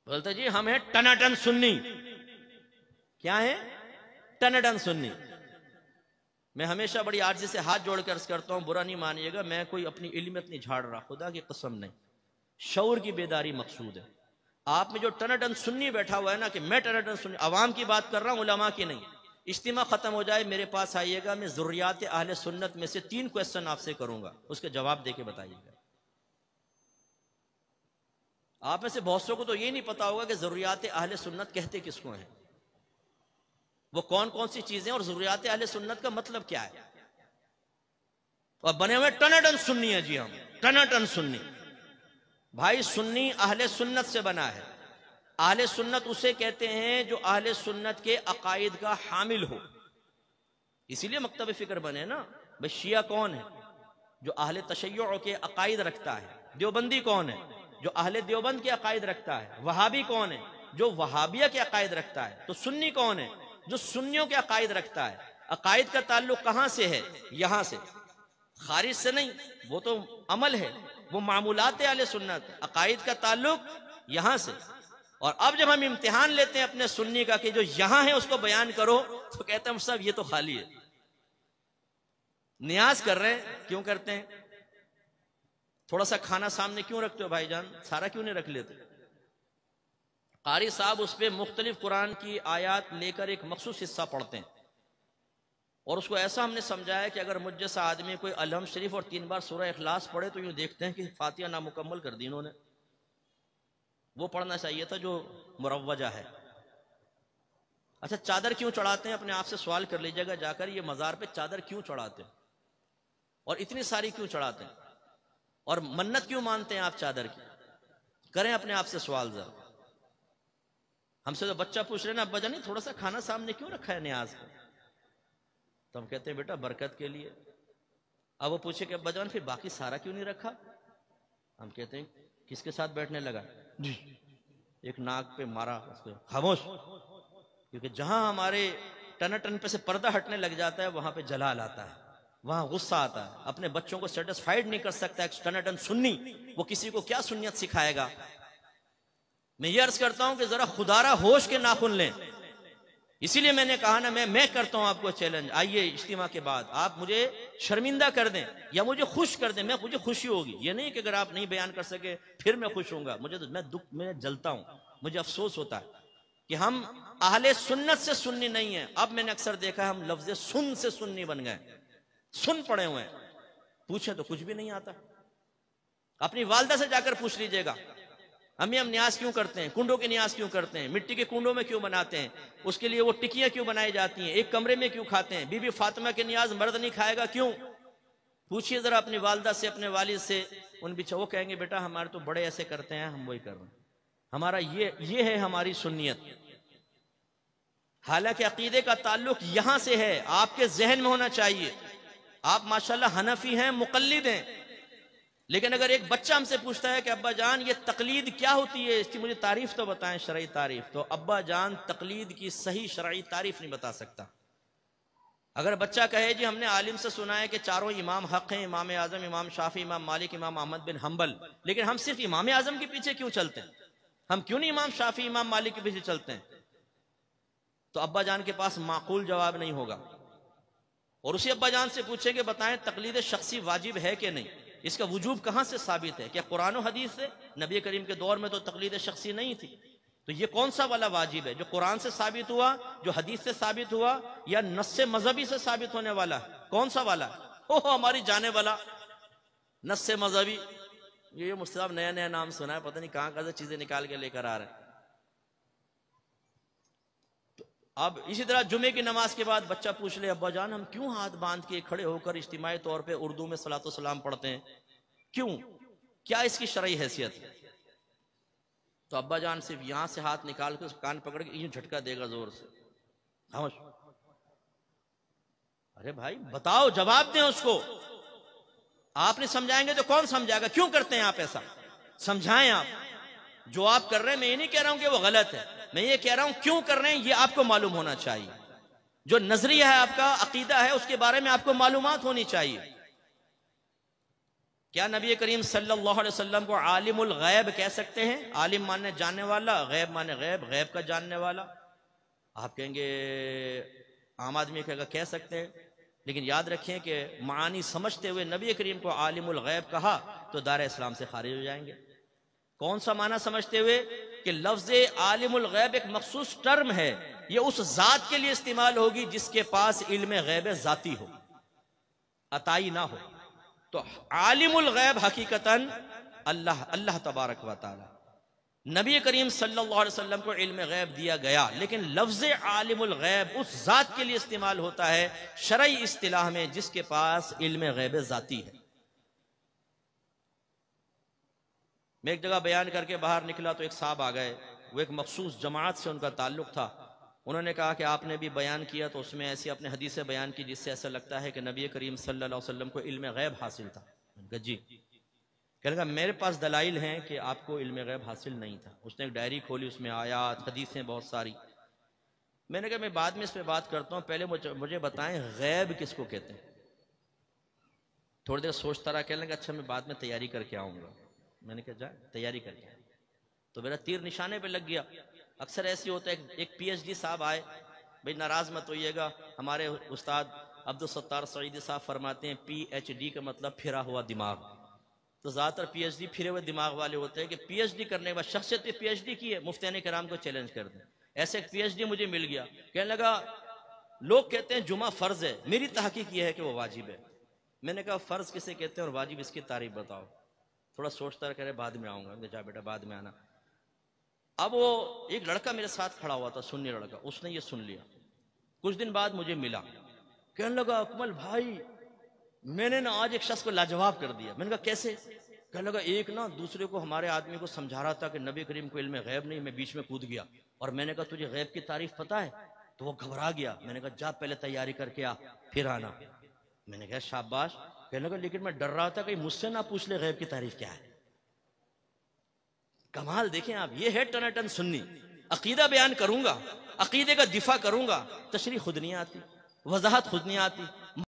बोलते जी हम हैं टनाटन सुन्नी। क्या है? टनाटन सुन्नी। मैं हमेशा बड़ी आर्जी से हाथ जोड़कर करता हूं, बुरा नहीं मानिएगा, मैं कोई अपनी इल्मियत नहीं झाड़ रहा, खुदा की कसम नहीं, शऊर की बेदारी मकसूद है। आप में जो टनाटन सुन्नी बैठा हुआ है ना कि मैं टनाटन सुन्नी, अवाम की बात कर रहा हूं, उलमा की नहीं। इज्तिमा खत्म हो जाए मेरे पास आइएगा, मैं ज़ुर्रियात अहले सुन्नत में से 3 क्वेश्चन आपसे करूंगा, उसके जवाब देके बताइएगा। आप में से बहुत सौ को तो ये नहीं पता होगा कि ज़ुर्रियात अहले सुन्नत कहते किसको हैं, वो कौन कौन सी चीजें, और ज़ुर्रियात अहले सुन्नत का मतलब क्या है। और बने हुए टनाटन सुन्नी है जी, हम टनाटन सुन्नी। भाई सुन्नी अहले सुन्नत से बना है। अहले सुन्नत उसे कहते हैं जो अहले सुन्नत के अकायद का हामिल हो, इसीलिए मकतब फिक्र बने ना। भाई शिया कौन है? जो अहले तशय्युअ के अकायद रखता है। देवबंदी कौन है? जो अहले देवबंद के अकायद रखता है। वहाबी कौन है? जो वहाबिया के अकायद रखता है। तो सुन्नी कौन है? जो सुन्नियों के अकायद रखता है। अकायद का ताल्लुक कहां से है? यहां से, खारिज से नहीं, वो तो अमल है, वो मामूलात अहले सुन्नत। अकायद का ताल्लुक यहां से। और अब जब हम इम्तिहान लेते हैं अपने सुन्नी का कि जो यहां है उसको बयान करो, तो कहते हैं सब ये तो खाली है। नियाज कर रहे हैं, क्यों करते हैं? थोड़ा सा खाना सामने क्यों रखते हो भाईजान, सारा क्यों नहीं रख लेते? कारी साहब उस पर मुख्तलिफ कुरान की आयत लेकर एक मखसूस हिस्सा पढ़ते हैं, और उसको ऐसा हमने समझाया कि अगर मुझ जैसा आदमी कोई अलहम शरीफ और 3 बार सूरह इखलास पढ़े तो यूं देखते हैं कि फातिहा नामुकम्मल कर दी इन्होंने। वो पढ़ना चाहिए था जो मुरव्वजा है। अच्छा, चादर क्यों चढ़ाते हैं? अपने आप से सवाल कर लीजिएगा जाकर, ये मजार पे चादर क्यों चढ़ाते हैं और इतनी सारी क्यों चढ़ाते हैं, और मन्नत क्यों मानते हैं आप चादर की? करें अपने आप से सवाल जरा। हमसे तो बच्चा पूछ रहे ना, अब्बा जानी थोड़ा सा खाना सामने क्यों रखा है न्याज का? तो हम कहते हैं बेटा बरकत के लिए। अब वो पूछे कि अब्बा जान फिर बाकी सारा क्यों नहीं रखा? हम कहते हैं किसके साथ बैठने लगा जी, एक नाक पे मारा उसको, खामोश। क्योंकि जहां हमारे टनाटन पे से पर्दा हटने लग जाता है वहां पे जलाल आता है, वहां गुस्सा आता है। अपने बच्चों को सेटिस्फाइड नहीं कर सकता एक टनाटन सुन्नी, वो किसी को क्या सुन्नियत सिखाएगा? मैं ये अर्ज करता हूं कि जरा खुदारा होश के नाखुन लें। इसीलिए मैंने कहा ना, मैं करता हूं आपको चैलेंज, आइए इज्तिमा के बाद आप मुझे शर्मिंदा कर दें या मुझे खुश कर दें, मुझे खुशी होगी। ये नहीं कि अगर आप नहीं बयान कर सके फिर मैं खुश होऊंगा। मुझे तो मैं जलता हूं, मुझे अफसोस होता है कि हम अहले सुन्नत से सुन्नी नहीं है। अब मैंने अक्सर देखा है हम लफ्ज़ सुन से सुन्नी बन गए, सुन पड़े हुए हैं। पूछे तो कुछ भी नहीं आता। अपनी वालदा से जाकर पूछ लीजिएगा, अम्मी हम न्याज क्यों करते हैं, कुंडों के न्याज क्यों करते हैं, मिट्टी के कुंडों में क्यों बनाते हैं, उसके लिए वो टिकियां क्यों बनाई जाती हैं, एक कमरे में क्यों खाते हैं, बीबी फातिमा के न्याज मर्द नहीं खाएगा क्यों? पूछिए जरा अपनी वालदा से, अपने वालिद से। उन बिचा वो कहेंगे बेटा हमारे तो बड़े ऐसे करते हैं, हम वही कर रहे हैं, हमारा ये है हमारी सुन्नियत। हालांकि अकीदे का ताल्लुक यहां से है, आपके जहन में होना चाहिए। आप माशाल्लाह हनफी हैं, मुकल्लिद हैं, लेकिन अगर एक बच्चा हमसे पूछता है कि अब्बा जान ये तकलीद क्या होती है, इसकी मुझे तारीफ तो बताएं, शरई तारीफ, तो अब्बा जान तकलीद की सही शरई तारीफ नहीं बता सकता। अगर बच्चा कहे जी हमने आलिम से सुना है कि चारों इमाम हक हैं, इमाम आजम, इमाम शाफी, इमाम मालिक, इमाम अहमद बिन हम्बल, लेकिन हम सिर्फ इमाम आजम के पीछे क्यों चलते हैं, हम क्यों नहीं इमाम शाफी, इमाम मालिक के पीछे चलते हैं? तो अब्बा जान के पास माकूल जवाब नहीं होगा। और उसी अब्बा जान से पूछे कि बताएं तकलीद शख्सी वाजिब है कि नहीं, इसका वजूब कहां से साबित है? क्या कुरान और हदीस से? नबी करीम के दौर में तो तकलीद शख्सी नहीं थी, तो ये कौन सा वाला वाजिब है, जो कुरान से साबित हुआ, जो हदीस से साबित हुआ, या नस्से मजहबी से साबित होने वाला? कौन सा वाला? ओह हमारी जाने वाला नस्से मजहबी, ये मुफ्ती नया नया नाम सुना है, पता नहीं कहां कहां से चीजें निकाल के लेकर आ रहे हैं। अब इसी तरह जुमे की नमाज के बाद बच्चा पूछ ले अब्बा जान हम क्यों हाथ बांध के खड़े होकर इज्तिमाई तौर पे उर्दू में सलातो सलाम पढ़ते हैं, क्यों, क्या इसकी शरई हैसियत है? तो अब्बा जान सिर्फ यहां से हाथ निकाल के कान पकड़ के यूं झटका देगा जोर से, खामोश। अरे भाई बताओ, जवाब दें उसको। आप नहीं समझाएंगे तो कौन समझाएगा? क्यों करते हैं आप ऐसा? समझाएं आप। जो आप कर रहे हैं, मैं ये नहीं कह रहा हूं कि वो गलत है, मैं ये कह रहा हूं क्यों कर रहे हैं ये आपको मालूम होना चाहिए। जो नजरिया है आपका, अकीदा है, उसके बारे में आपको मालूमात होनी चाहिए। क्या नबी करीम सल्लल्लाहु अलैहि वसल्लम को आलिमुल गैब कह सकते हैं? आलिम माने जानने वाला, गैब माने गैब, गैब का जानने वाला। आप कहेंगे, आम आदमी कहेगा कह सकते हैं, लेकिन याद रखें कि मानी समझते हुए नबी करीम को आलिमुल गैब कहा तो दायरा इस्लाम से खारिज हो जाएंगे। कौन सा माना समझते हुए? कि लफ्ज़ आलिमुल गैब एक मखसूस टर्म है, ये उस जात के लिए इस्तेमाल होगी जिसके पास इल्म गैब जाती हो, अताई ना हो। तो आलिमुल गैब हकीकतन अल्लाह तबारक व तआला। नबी करीम सल्लल्लाहु अलैहि वसल्लम को इल्म गैब दिया गया, लेकिन लफ्ज़ आलिमुल गैब उस जात के लिए इस्तेमाल होता है शरई इस्तिलाह में जिसके पास इल्म गैब जाती है। मैं एक जगह बयान करके बाहर निकला तो एक साहब आ गए, वो एक मखसूस जमात से उनका ताल्लुक था। उन्होंने कहा कि आपने भी बयान किया तो उसमें ऐसी अपने हदीसें बयान की जिससे ऐसा लगता है कि नबी करीम सल्लल्लाहु अलैहि वसल्लम को इल्म गैब हासिल था। जी, कहने लगा मेरे पास दलाइल हैं कि आपको इल्म गैब हासिल नहीं था। उसने एक डायरी खोली, उसमें आयात हदीसें बहुत सारी। मैंने कहा मैं बाद में इस पर बात करता हूँ, पहले मुझे बताएं गैब किसको कहते हैं। थोड़ी देर सोचता रहा, कहने लगा अच्छा मैं बाद में तैयारी करके आऊँगा। मैंने कहा जा तैयारी करके, तो मेरा तीर निशाने पे लग गया। अक्सर ऐसे होता है, एक पीएचडी साहब आए, भाई नाराज मत होइएगा, हमारे उस्ताद अब्दुल सत्तार सईदी साहब फरमाते हैं पीएचडी का मतलब फिरा हुआ दिमाग। तो ज्यादातर पीएचडी फिरे हुए दिमाग वाले होते हैं कि पीएचडी करने के बाद शख्सियत पे पीएचडी की है, मुफ्तियाने किराम को चैलेंज कर दें। ऐसे एक पीएचडी मुझे मिल गया, कहने लगा लोग कहते हैं जुमा फर्ज है, मेरी तहकीक यह है कि वो वाजिब है। मैंने कहा फर्ज किसे कहते हैं और वाजिब, इसकी तारीफ बताओ। थोड़ा सोचता रहा, कह रहे बाद में आऊंगा। जा बेटा बाद में आना। अब वो एक लड़का मेरे साथ खड़ा हुआ था, सुन्नी लड़का, उसने ये सुन लिया। कुछ दिन बाद मुझे मिला, कहने लगा अकमल भाई मैंने ना आज एक शख्स को लाजवाब कर दिया। मैंने कहा कैसे? कहने लगा एक ना दूसरे को हमारे आदमी को समझा रहा था कि नबी करीम को इल्म गैब नहीं, मैं बीच में कूद गया और मैंने कहा तुझे गैब की तारीफ पता है? तो वो घबरा गया। मैंने कहा जा पहले तैयारी करके आ फिर आना। मैंने कहा शाबाश। कहने लगा लेकिन मैं डर रहा था कहीं मुझसे ना पूछ ले गैब की तारीफ क्या है। कमाल देखें आप, ये है टनाटन सुन्नी। अकीदा बयान करूंगा, अकीदे का दिफा करूंगा, तशरीह खुद नहीं आती, वजाहत खुद नहीं आती,